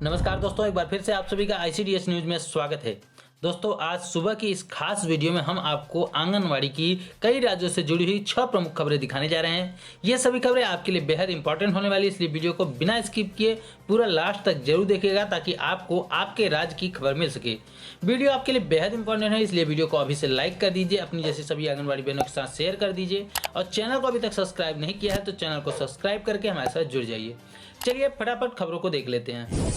नमस्कार दोस्तों, एक बार फिर से आप सभी का आईसीडीएस न्यूज़ में स्वागत है। दोस्तों, आज सुबह की इस खास वीडियो में हम आपको आंगनवाड़ी की कई राज्यों से जुड़ी हुई 6 प्रमुख खबरें दिखाने जा रहे हैं। ये सभी खबरें आपके लिए बेहद इंपॉर्टेंट होने वाली, इसलिए वीडियो को बिना स्किप किए पूरा लास्ट तक जरूर देखिएगा ताकि आपको आपके राज्य की खबर मिल सके। वीडियो आपके लिए बेहद इंपॉर्टेंट है, इसलिए वीडियो को अभी से लाइक कर दीजिए, अपनी जैसी सभी आंगनवाड़ी बहनों के साथ शेयर कर दीजिए और चैनल को अभी तक सब्सक्राइब नहीं किया है तो चैनल को सब्सक्राइब करके हमारे साथ जुड़ जाइए। चलिए फटाफट खबरों को देख लेते हैं।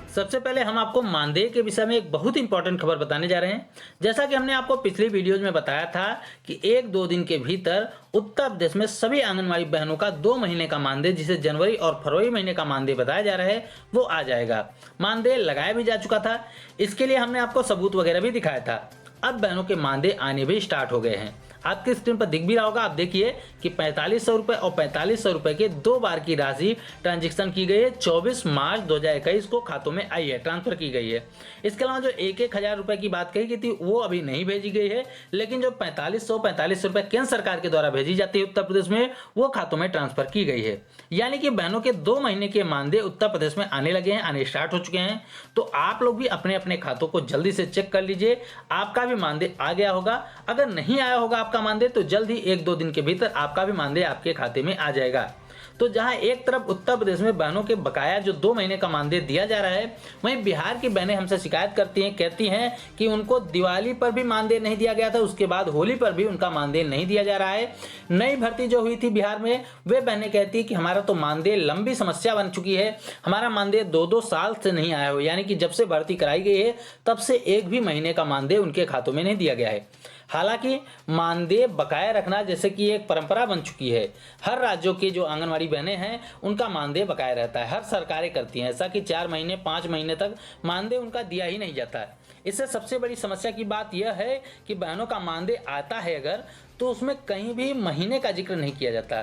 सबसे पहले हम आपको मानदेय के विषय में एक बहुत इंपॉर्टेंट खबर बताने जा रहे हैं। जैसा कि हमने आपको पिछली वीडियोज में बताया था कि 1-2 दिन के भीतर उत्तर प्रदेश में सभी आंगनवाड़ी बहनों का 2 महीने का मानदेय, जिसे जनवरी और फरवरी महीने का मानदेय बताया जा रहा है, वो आ जाएगा। मानदेय लगाया भी जा चुका था, इसके लिए हमने आपको सबूत वगैरह भी दिखाया था। अब बहनों के मानदेय आने भी स्टार्ट हो गए हैं। आपकी स्क्रीन पर दिख भी रहा होगा, आप देखिए कि 4500 रुपये और 4500 रुपये के 2 बार की राशि ट्रांजेक्शन की गई है। 24 मार्च 2021 को खातों में आई है, ट्रांसफर की गई है। इसके अलावा जो 1-1 हज़ार रुपये की बात कही गई थी वो अभी नहीं भेजी गई है, लेकिन जो 4500 रुपये केंद्र सरकार के द्वारा भेजी जाती है उत्तर प्रदेश में, वो खातों में ट्रांसफर की गई है। यानी कि बहनों के 2 महीने के मानदेय उत्तर प्रदेश में आने लगे हैं, आने स्टार्ट हो चुके हैं। तो आप लोग भी अपने अपने खातों को जल्दी से चेक कर लीजिए, आपका भी मानदेय आ गया होगा। अगर नहीं आया होगा आपका मानदेय तो जल्द ही 1-2 दिन के भीतर आपका भी मानदेय आपके खाते में आ जाएगा। तो जहां एक तरफ उत्तर प्रदेश में बहनों के बकाया जो 2 महीने का मानदेय दिया जा रहा है, वहीं बिहार की बहनें हमसे शिकायत करती हैं, कहती हैं कि उनको दिवाली पर भी मानदेय नहीं दिया गया था, उसके बाद होली पर भी उनका मानदेय नहीं दिया जा रहा है। नई भर्ती जो हुई थी बिहार में, वे बहनें कहती कि हमारा तो मानदेय लंबी समस्या बन चुकी है, हमारा मानदेय 2-2 साल से नहीं आया हो, यानी कि जब से भर्ती कराई गई है तब से एक भी महीने का मानदेय उनके खातों में नहीं दिया गया है। हालांकि मानदेय बकाया रखना जैसे कि एक परंपरा बन चुकी है। हर राज्यों की जो आंगनवाड़ी बहनें हैं उनका मानदेय बकाया रहता है, हर सरकारें करती हैं ऐसा कि 4 महीने 5 महीने तक मानदेय उनका दिया ही नहीं जाता है। इससे सबसे बड़ी समस्या की बात यह है कि बहनों का मानदेय आता है अगर, तो उसमें कहीं भी महीने का जिक्र नहीं किया जाता।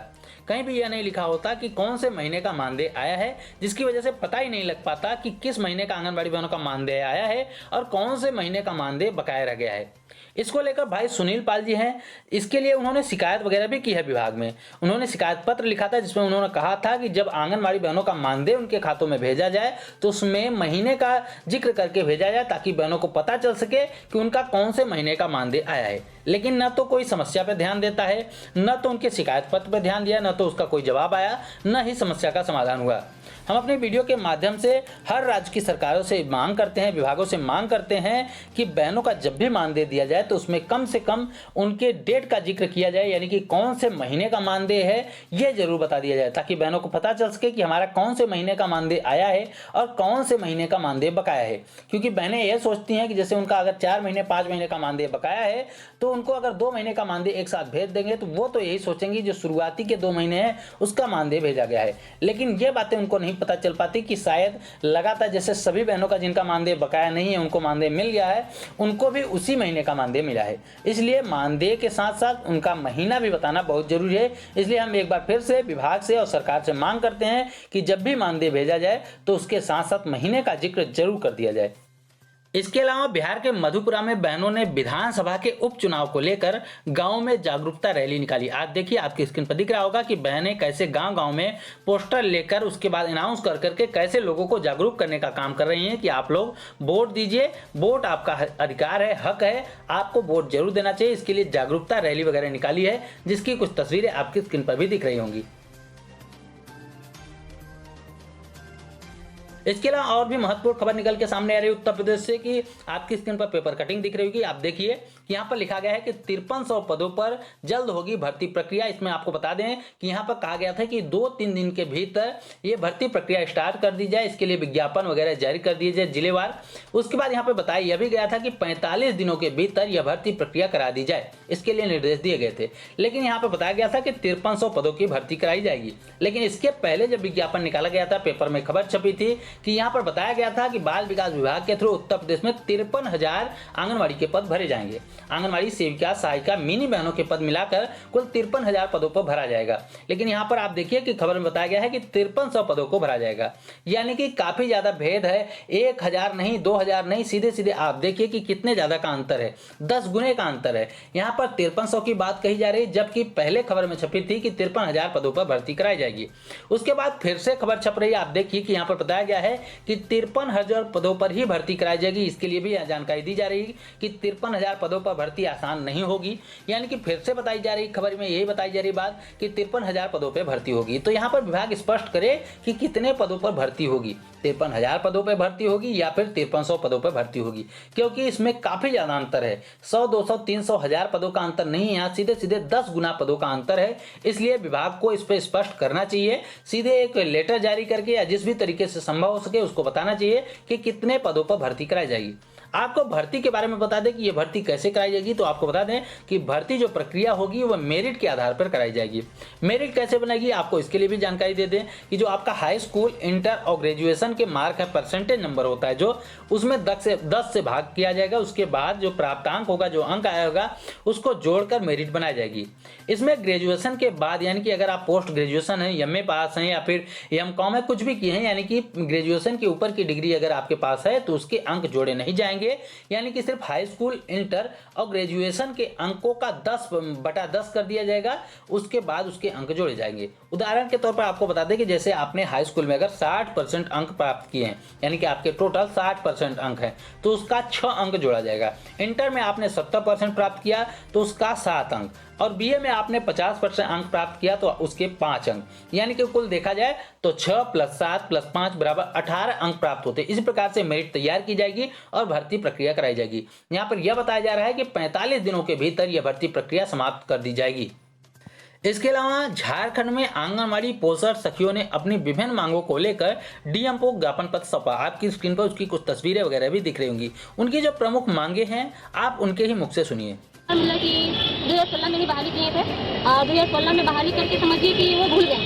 कहीं भी यह नहीं लिखा होता कि कौन से महीने का मानदेय आया है, जिसकी वजह से पता ही नहीं लग पाता कि किस महीने का आंगनबाड़ी बहनों का मानदेय आया है और कौन से महीने का मानदेय बकाया रह गया है। इसको लेकर भाई सुनील पाल जी हैं, इसके लिए उन्होंने शिकायत वगैरह भी की है विभाग में। उन्होंने शिकायत पत्र लिखा था जिसमें उन्होंने कहा था कि जब आंगनबाड़ी बहनों का मानदेय उनके खातों में भेजा जाए तो उसमें महीने का जिक्र करके भेजा जाए ताकि बहनों को पता चल सके कि उनका कौन से महीने का मानदेय आया है। लेकिन न तो कोई समस्या पर ध्यान देता है, न तो उनके शिकायत पत्र पर ध्यान दिया, न तो उसका कोई जवाब आया, न ही समस्या का समाधान हुआ। हम अपने वीडियो के माध्यम से हर राज्य की सरकारों से मांग करते हैं, विभागों से मांग करते हैं कि बहनों का जब भी मानदेय दिया जाए तो उसमें कम से कम उनके डेट का जिक्र किया जाए, यानी कि कौन से महीने का मानदेय है ये जरूर बता दिया जाए ताकि बहनों को पता चल सके कि हमारा कौन से महीने का मानदेय आया है और कौन से महीने का मानदेय बकाया है। क्योंकि बहनें यह सोचती हैं कि जैसे उनका अगर 4 महीने 5 महीने का मानदेय बकाया है तो उनको अगर 2 महीने का मानदेय एक साथ भेज देंगे तो वो तो यही सोचेंगी जो शुरुआती के 2 महीने हैं उसका मानदेय भेजा गया है। लेकिन ये बातें उनको नहीं पता चल पाती कि शायद लगातार जैसे सभी बहनों का जिनका मानदेय बकाया नहीं है उनको मानदेय मिल गया है, उनको भी उसी महीने का मानदेय मिला है। इसलिए मानदेय के साथ साथ उनका महीना भी बताना बहुत जरूरी है। इसलिए हम एक बार फिर से विभाग से और सरकार से मांग करते हैं कि जब भी मानदेय भेजा जाए तो उसके साथ साथ महीने का जिक्र जरूर कर दिया जाए। इसके अलावा बिहार के मधुपुरा में बहनों ने विधानसभा के उपचुनाव को लेकर गांव में जागरूकता रैली निकाली। आज देखिए आपकी स्क्रीन पर दिख रहा होगा कि बहनें कैसे गांव-गांव में पोस्टर लेकर उसके बाद अनाउंस कर करके कैसे लोगों को जागरूक करने का काम कर रही हैं कि आप लोग वोट दीजिए, वोट आपका अधिकार है, हक है, आपको वोट जरूर देना चाहिए। इसके लिए जागरूकता रैली वगैरह निकाली है जिसकी कुछ तस्वीरें आपकी स्क्रीन पर भी दिख रही होंगी। इसके अलावा और भी महत्वपूर्ण खबर निकल के सामने आ रही है उत्तर प्रदेश से कि आपकी स्क्रीन पर पेपर कटिंग दिख रही होगी। आप देखिए कि यहाँ पर लिखा गया है कि 5300 पदों पर जल्द होगी भर्ती प्रक्रिया। इसमें आपको बता दें कि यहाँ पर कहा गया था कि 2-3 दिन के भीतर ये भर्ती प्रक्रिया स्टार्ट कर दी जाए, इसके लिए विज्ञापन वगैरह जारी कर दिए जाए जिलेवार। उसके बाद यहाँ पर बताया यह भी गया था कि 45 दिनों के भीतर यह भर्ती प्रक्रिया करा दी जाए, इसके लिए निर्देश दिए गए थे। लेकिन यहाँ पर बताया गया था कि 5300 पदों की भर्ती कराई जाएगी। लेकिन इसके पहले जब विज्ञापन निकाला गया था, पेपर में खबर छपी थी कि यहाँ पर बताया गया था कि बाल विकास विभाग के थ्रू उत्तर प्रदेश में 53,000 आंगनवाड़ी के पद भरे जाएंगे। आंगनवाड़ी सेविका, सहायिका, मिनी बहनों के पद मिलाकर कुल 53,000 पदों पर भरा जाएगा। लेकिन यहाँ पर आप देखिए कि खबर में बताया गया है कि 5300 पदों को भरा जाएगा, यानी कि काफी ज्यादा भेद है। 1000 नहीं, 2000 नहीं, सीधे सीधे आप देखिए कि कितने ज्यादा का अंतर है, 10 गुने का अंतर है। यहाँ पर 5300 की बात कही जा रही, जबकि पहले खबर में छपी थी कि 53,000 पदों पर भर्ती कराई जाएगी। उसके बाद फिर से खबर छप रही है, आप देखिए कि यहाँ पर बताया गया है कि 53,000 पदों पर ही भर्ती कराई जाएगी। इसके लिए भी जानकारी दी जा रही है कि 53,000 पदों पर भर्ती आसान नहीं होगी, यानी कि फिर से बताई जा रही खबर में यही बताई जा रही बात कि 53,000 पदों पर भर्ती होगी। तो यहाँ पर विभाग स्पष्ट करे कि कितने पदों पर भर्ती होगी, 53,000 पदों पर भर्ती होगी या फिर 5300 पदों पर भर्ती होगी, क्योंकि इसमें काफी ज्यादा अंतर है। 100, 200, 300, 1000 पदों का अंतर नहीं है, यहाँ सीधे सीधे 10 गुना पदों का अंतर है। इसलिए विभाग को इस पर स्पष्ट करना चाहिए, सीधे एक लेटर जारी करके या जिस भी तरीके से संभव हो सके उसको बताना चाहिए कि कितने पदों पर भर्ती कराई जाएगी। आपको भर्ती के बारे में बता दें कि ये भर्ती कैसे कराई जाएगी। तो आपको बता दें कि भर्ती जो प्रक्रिया होगी वह मेरिट के आधार पर कराई जाएगी। मेरिट कैसे बनेगी, आपको इसके लिए भी जानकारी दे दें कि जो आपका हाई स्कूल, इंटर और ग्रेजुएशन के मार्क है, परसेंटेज नंबर होता है जो, उसमें 10 से भाग किया जाएगा। उसके बाद जो प्राप्तांक होगा, जो अंक आया होगा, उसको जोड़कर मेरिट बनाई जाएगी। इसमें ग्रेजुएशन के बाद, यानी कि अगर आप पोस्ट ग्रेजुएशन है, एमए पास हैं या फिर एमकॉम है, कुछ भी किए हैं, यानी कि ग्रेजुएशन के ऊपर की डिग्री अगर आपके पास है तो उसके अंक जोड़े नहीं जाएंगे। यानी कि सिर्फ हाई स्कूल, इंटर और ग्रेजुएशन के अंकों का 10/10 कर दिया जाएगा। उसके बाद उसके अंक जोड़े जाएंगे। उदाहरण के तौर पर आपको बता दें कि जैसे आपने हाई स्कूल में अगर 60% अंक प्राप्त किए हैं, यानी कि आपके टोटल 60% अंक है, तो उसका 6 अंक जोड़ा जाएगा। इंटर में आपने 70% प्राप्त किया तो उसका 7 अंक, और बीए में आपने 50% अंक प्राप्त किया तो उसके 5 अंक, यानी कि कुल देखा जाए तो 6 + 7 + 5 = 18 अंक प्राप्त होते हैं। इसी प्रकार से मेरिट तैयार की जाएगी और भर्ती प्रक्रिया कराई जाएगी। यहाँ पर यह बताया जा रहा है कि 45 दिनों के भीतर यह भर्ती प्रक्रिया समाप्त कर दी जाएगी। इसके अलावा झारखंड में आंगनवाड़ी पोषण सखियों ने अपनी विभिन्न मांगों को लेकर डीएम को ज्ञापन पत्र सौंपा। आपकी स्क्रीन पर उसकी कुछ तस्वीरें वगैरह भी दिख रही होंगी। उनकी जो प्रमुख मांगे हैं आप उनके ही मुख से सुनिए। मतलब कि 2016 में ही बहाली किए थे और 2016 में बहाली करके समझिए कि वो भूल गए।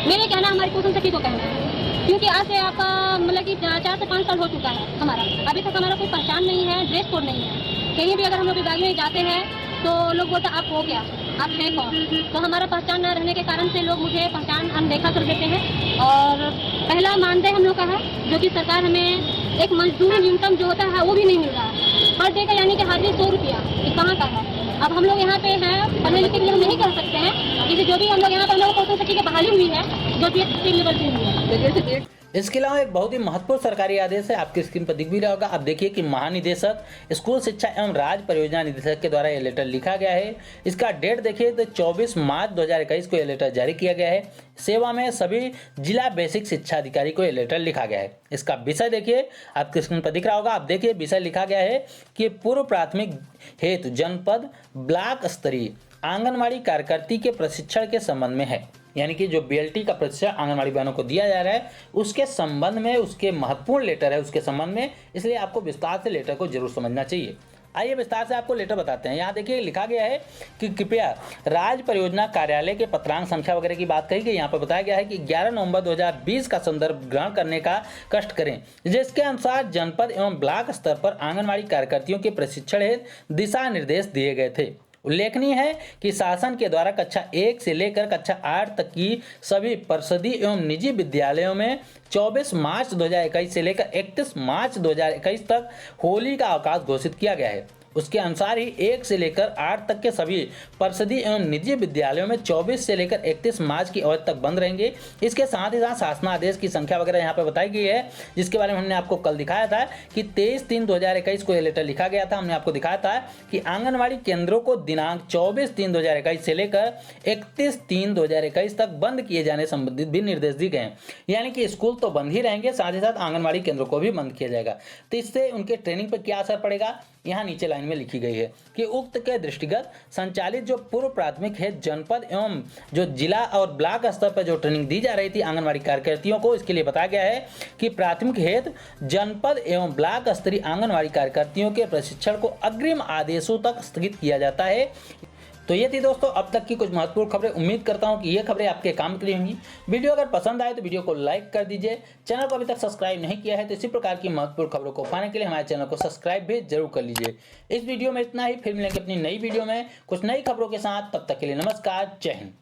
मेरे कहना, हमारी पोषण सखी को कहना है, क्योंकि आज से आपका मतलब कि 4 से 5 साल हो चुका है हमारा, अभी तक हमारा कोई पहचान नहीं है, ड्रेस कोड नहीं है। कहीं भी अगर हम लोग विभागीय में जाते हैं तो लोग बोलते हैं आप हो क्या, आप हैं कौन। तो हमारा पहचान न रहने के कारण से लोग मुझे पहचान अनदेखा कर देते हैं। और पहला मानदेय हम लोग का है, जो कि सरकार हमें एक मजदूरी न्यूनतम जो होता है वो भी नहीं मिल रहा है पर डे का, यानी कि हाजिरी 100 रुपया। ये कहाँ का है। अब हम लोग यहाँ पे हैं, पढ़ने लिखे के लिए हम नहीं कर सकते हैं, जैसे जो भी हम लोग यहाँ पर हम लोग पोषण सखी की बहाली हुई है, जो कि स्टेट लेवल पे हुई है। इसके अलावा एक बहुत ही महत्वपूर्ण सरकारी आदेश है, आपकी स्क्रीन पर दिख भी रहा होगा। आप देखिए कि महानिदेशक स्कूल शिक्षा एवं राज्य परियोजना निदेशक के द्वारा यह लेटर लिखा गया है। इसका डेट देखिए तो 24 मार्च 2021 को यह लेटर जारी किया गया है। सेवा में सभी जिला बेसिक शिक्षा अधिकारी को यह लेटर लिखा गया है। इसका विषय देखिए, आपकी स्क्रीन पर दिख रहा होगा। आप देखिए विषय लिखा गया है कि पूर्व प्राथमिक हेतु जनपद ब्लॉक स्तरीय आंगनवाड़ी कार्यकर्ती के प्रशिक्षण के संबंध में है। यानी कि जो बीएलटी का प्रशिक्षण आंगनवाड़ी बहनों को दिया जा रहा है उसके संबंध में, उसके महत्वपूर्ण लेटर है उसके संबंध में, इसलिए आपको विस्तार से लेटर को जरूर समझना चाहिए। आइए विस्तार से आपको लेटर बताते हैं। यहाँ देखिए लिखा गया है कि कृपया राज्य परियोजना कार्यालय के पत्रांक संख्या वगैरह की बात कही गई। यहाँ पर बताया गया है कि 11 नवंबर 2020 का संदर्भ ग्रहण करने का कष्ट करें, जिसके अनुसार जनपद एवं ब्लॉक स्तर पर आंगनवाड़ी कार्यकर्तियों के प्रशिक्षण हेतु दिशा निर्देश दिए गए थे। उल्लेखनीय है कि शासन के द्वारा कक्षा 1 से लेकर कक्षा 8 तक की सभी परिषदीय एवं निजी विद्यालयों में 24 मार्च 2021 से लेकर 31 मार्च 2021 तक होली का अवकाश घोषित किया गया है। उसके अनुसार ही 1 से लेकर 8 तक के सभी परिषदीय एवं निजी विद्यालयों में 24 से लेकर 31 मार्च की अवधि तक बंद रहेंगे। इसके साथ ही साथ शासनादेश की संख्या वगैरह यहाँ पर बताई गई है, जिसके बारे में हमने आपको कल दिखाया था कि 23/3/2021 को यह लेटर लिखा गया था। हमने आपको दिखाया था कि आंगनवाड़ी केंद्रों को दिनांक 24/3/2021 से लेकर 31/3/2021 तक बंद किए जाने संबंधित भी निर्देश दिए गए हैं। यानी कि स्कूल तो बंद ही रहेंगे, साथ ही साथ आंगनवाड़ी केंद्रों को भी बंद किया जाएगा। तो इससे उनके ट्रेनिंग पर क्या असर पड़ेगा, यहाँ नीचे लाइन में लिखी गई है कि उक्त के दृष्टिगत संचालित जो पूर्व प्राथमिक है जनपद एवं जो जिला और ब्लॉक स्तर पर जो ट्रेनिंग दी जा रही थी आंगनवाड़ी कार्यकर्तियों को, इसके लिए बताया गया है कि प्राथमिक हेतु जनपद एवं ब्लॉक स्तरीय आंगनवाड़ी कार्यकर्तियों के प्रशिक्षण को अग्रिम आदेशों तक स्थगित किया जाता है। तो ये थी दोस्तों अब तक की कुछ महत्वपूर्ण खबरें। उम्मीद करता हूं कि ये खबरें आपके काम के लिए होंगी। वीडियो अगर पसंद आए तो वीडियो को लाइक कर दीजिए। चैनल को अभी तक सब्सक्राइब नहीं किया है तो इसी प्रकार की महत्वपूर्ण खबरों को पाने के लिए हमारे चैनल को सब्सक्राइब भी जरूर कर लीजिए। इस वीडियो में इतना ही, फिर मिलेंगे अपनी नई वीडियो में कुछ नई खबरों के साथ। तब तक के लिए नमस्कार, जय हिंद।